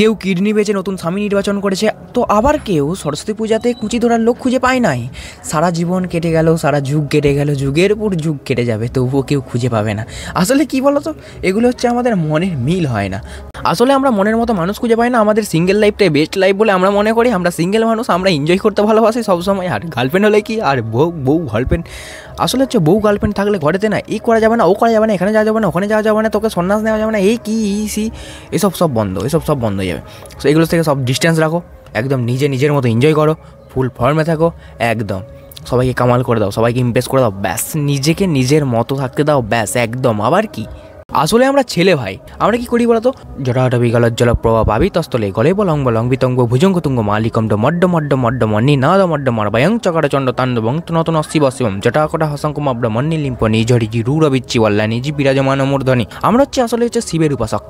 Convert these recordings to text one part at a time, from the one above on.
কেউ কিডনি বেচে নতুন স্বামী নির্বাচন করেছে, তো আবার কেউ সরস্বতী পূজাতে কুচি ধরার লোক খুঁজে পায় নাই। সারা জীবন কেটে গেল, সারা যুগ কেটে গেল, যুগের পর যুগ কেটে যাবে, তবুও কেউ খুঁজে পাবে না। আসলে কি বলতো, এগুলো হচ্ছে আমাদের মনের মিল হয় না। আসলে আমরা মনের মতো মানুষ খুঁজে পাই না। আমাদের সিঙ্গেল লাইফটাই বেস্ট লাইফ বলে আমরা মনে করি। আমরা সিঙ্গেল মানুষ, আমরা এনজয় করতে ভালোবাসি সবসময়। আর গার্লফ্রেন্ড হলে কি, আর বউ গার্লফ্রেন্ড, আসলে হচ্ছে বউ গার্লফ্রেন্ড থাকলে ঘরেতে না এই করা যাবে না, ও করা যাবে না, এখানে যাওয়া যাবে না, ওখানে যাওয়া যাবে না, তোকে সন্ন্যাস নেওয়া যাবে না, এই কি সি, এসব সব বন্ধ, এসব সব বন্ধ হয়ে যাবে। তো এগুলো থেকে সব ডিস্টেন্স রাখো, একদম নিজের মতো এনজয় করো, ফুল ফর্মে থাকো, একদম সবাইকে কামাল করে দাও, সবাইকে ইমপ্রেস করে দাও, ব্যাস নিজেকে নিজের মতো থাকতে দাও, ব্যাস একদম। আবার কি, আসলে আমরা ছেলে ভাই, আমরা কি করি বলতো, জটাহট বিগলত জল প্রভাব আবিতস্থলে গলে বলঙ্গ লঙ্বিতঙ্গ ভুজঙ্গ তুঙ্গ মালিকম মড্ড মড্ড মড্ড মন্নি নাদ মড্ড মর ভয়ং চকট চণ্ড তাণ্ডবং নতুন শিব শিবম জটাকটা হসঙ্ক মব্ড মন্নি লিম্প নিঝড়ি রুর বিচ্ছি বল্লা নিজি বিরাজমান মূর্ধনি। আমরা হচ্ছে আসলে হচ্ছে শিবের উপাসক।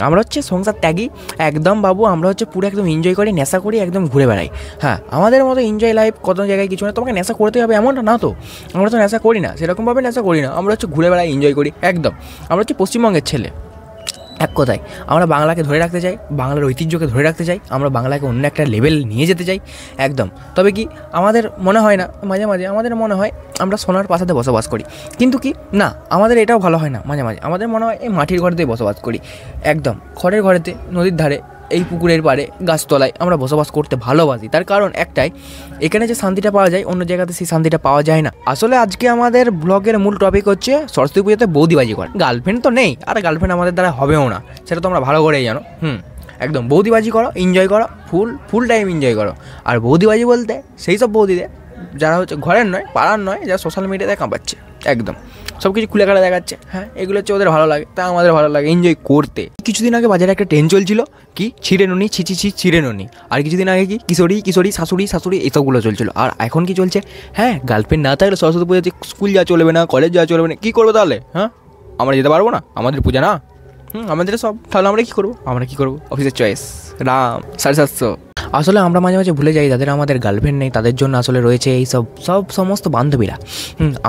আমরা হচ্ছে সংসার ত্যাগী একদম বাবু। আমরা হচ্ছে পুরো একদম এনজয় করি, নেশা করি, একদম ঘুরে বেড়াই। হ্যাঁ, আমাদের মতো এনজয় লাইফ কত জায়গায় কিছু না, তোমাকে নেশা করতে হবে এমনটা না তো। আমরা তো নেশা করি না, সেরকমভাবে নেশা করি না। আমরা হচ্ছে ঘুরে বেড়াই, এনজয় করি একদম। আমরা হচ্ছে পশ্চিমবঙ্গের ছেলে। এক কথায় আমরা বাংলাকে ধরে রাখতে চাই, বাংলার ঐতিহ্যকে ধরে রাখতে চাই, আমরা বাংলাকে অন্য একটা লেভেল নিয়ে যেতে চাই একদম। তবে কি আমাদের মনে হয় না, মাঝে মাঝে আমাদের মনে হয় আমরা সোনার প্রাসাদে বসবাস করি, কিন্তু কি না, আমাদের এটাও ভালো হয় না। মাঝে মাঝে আমাদের মনে হয় এই মাটির ঘরেতেই বসবাস করি, একদম খড়ের ঘরেতে, নদীর ধারে, এই পুকুরের পাড়ে, গাছতলায় আমরা বসবাস করতে ভালোবাসি। তার কারণ একটাই, এখানে যে শান্তিটা পাওয়া যায় অন্য জায়গাতে সেই শান্তিটা পাওয়া যায় না। আসলে আজকে আমাদের ব্লগের মূল টপিক হচ্ছে সরস্বতী পুজোতে বৌদিবাজি করা। গার্লফ্রেন্ড তো নেই, আর গার্লফ্রেন্ড আমাদের দ্বারা হবেও না, সেটা তো আমরা ভালো করেই জানো। একদম বৌদিবাজি করো, এনজয় করো, ফুল টাইম এনজয় করো। আর বৌদিবাজি বলতে সেই সব বৌদিদের যারা হচ্ছে ঘরের নয়, পাড়ার নয়, যারা সোশ্যাল মিডিয়াতে কাঁপাচ্ছে, একদম সব কিছু খুলে কাটা দেখাচ্ছে। হ্যাঁ, এগুলো হচ্ছে ওদের ভালো লাগে, তা আমাদের ভালো লাগে এনজয় করতে। কিছুদিন আগে বাজারে একটা ট্রেন চলছিল, কি ছিঁড়ে নুনি, ছিঁড়ে নুনি। আর কিছুদিন আগে কি কিশোরী শাশুড়ি এইসবগুলো চলছিল। আর এখন কি চলছে, হ্যাঁ গার্লফ্রেন্ড না থাকলে সরস্বতী পুজোতে স্কুল যাওয়া চলবে না, কলেজ যাওয়া চলবে না। কী করবো তাহলে? হ্যাঁ, আমরা যেতে পারবো না, আমাদের পূজা না, আমাদের সব, তাহলে আমরা কী করবো? অফিসের চয়েস, রাম 750। আসলে আমরা মাঝে মাঝে ভুলে যাই যাদের আমাদের গার্লফ্রেন্ড নেই তাদের জন্য আসলে রয়েছে এই সমস্ত বান্ধবীরা।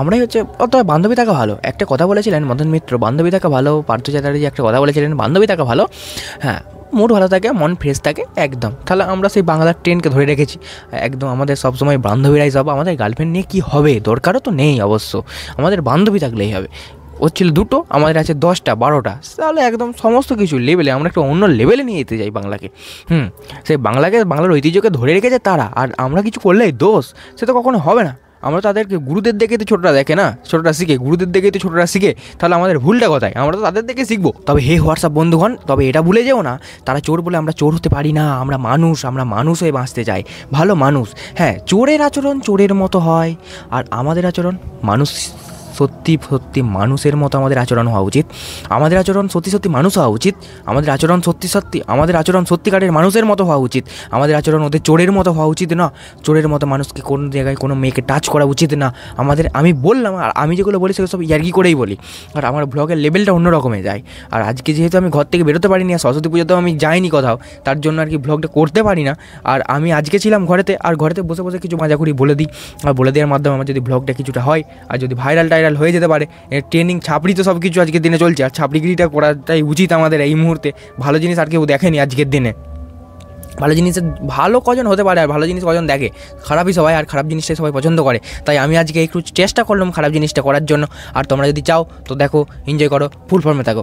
আমরাই হচ্ছে অত বান্ধবী থাকা ভালো। একটা কথা বলেছিলেন মদন মিত্র, বান্ধবী থাকা ভালো। পার্থ চ্যাটার্জি একটা কথা বলেছিলেন, বান্ধবী থাকা ভালো। হ্যাঁ, মুড ভালো থাকে, মন ফ্রেশ থাকে একদম। তাহলে আমরা সেই বাংলার ট্রেনকে ধরে রেখেছি একদম। আমাদের সবসময় বান্ধবীরাই সব, আমাদের গার্লফ্রেন্ড নিয়ে কী হবে, দরকারও তো নেই অবশ্য, আমাদের বান্ধবী থাকলেই হবে। ওর ছিল 2টো, আমাদের আছে 10টা 12টা। তাহলে একদম সমস্ত কিছু লেভেলে আমরা একটা অন্য লেভেলে নিয়ে যেতে চাই বাংলাকে। সেই বাংলার ঐতিহ্যকে ধরে রেখেছে তারা, আর আমরা কিছু করলেই দোষ, সে তো কখনো হবে না। আমরা তাদেরকে গুরুদের দেখে তো ছোটরা দেখে না, ছোটরা শিখে, গুরুদের দেখেই তো ছোটরা শিখে। তাহলে আমাদের ভুলটা কোথায়? আমরা তো তাদের দেখে শিখবো। তবে হে হোয়াটসঅ্যাপ বন্ধুগণ, তবে এটা ভুলে যেও না, তারা চোর বলে আমরা চোর হতে পারি না। আমরা মানুষ হয়ে বাঁচতে চাই, ভালো মানুষ। হ্যাঁ, চোরের আচরণ চোরের মতো হয়, আর আমাদের আচরণ সত্যি মানুষের মতো আমাদের আচরণ হওয়া উচিত। আমাদের আচরণ সত্যি মানুষ হওয়া উচিত। আমাদের আচরণ আমাদের আচরণ সত্যিকারের মানুষের মতো হওয়া উচিত। আমাদের আচরণ ওদের চোরের মতো হওয়া উচিত না। চোরের মতো মানুষকে কোনো জায়গায় কোনো মেয়েকে টাচ করা উচিত না আমাদের। আমি বললাম, আর আমি যেগুলো বলি সেগুলো সব ইয়ার্কি করেই বলি, আর আমার ব্লগের লেভেলটা অন্য রকমে যায়। আর আজকে যেহেতু আমি ঘর থেকে বেরোতে পারিনি, আর সরস্বতী পুজোতেও আমি যাইনি কোথাও, তার জন্য আর কি ব্লগটা করতে পারি না। আর আমি আজকে ছিলাম ঘরেতে, আর ঘরেতে বসে বসে কিছু মাজাকুরি বলে দিই, আর বলে দেওয়ার মাধ্যমে আমার যদি ব্লগটা কিছুটা হয়, আর যদি ভাইরাল হয়ে যেতে পারে। ট্রেনিং ছাপড়ি তো সব কিছু আজকের দিনে চলছে, আর ছাপড়িগিরিটা করাটাই উচিত আমাদের এই মুহূর্তে। ভালো জিনিস আর কেউ দেখেনি আজকের দিনে। ভালো জিনিসের ভালো কজন হতে পারে, আর ভালো জিনিস কজন দেখে, খারাপই সবাই, আর খারাপ জিনিসটাই সবাই পছন্দ করে। তাই আমি আজকে একটু চেষ্টা করলাম খারাপ জিনিসটা করার জন্য। আর তোমরা যদি চাও তো দেখো, এনজয় করো, ফুল ফর্মে থাকো।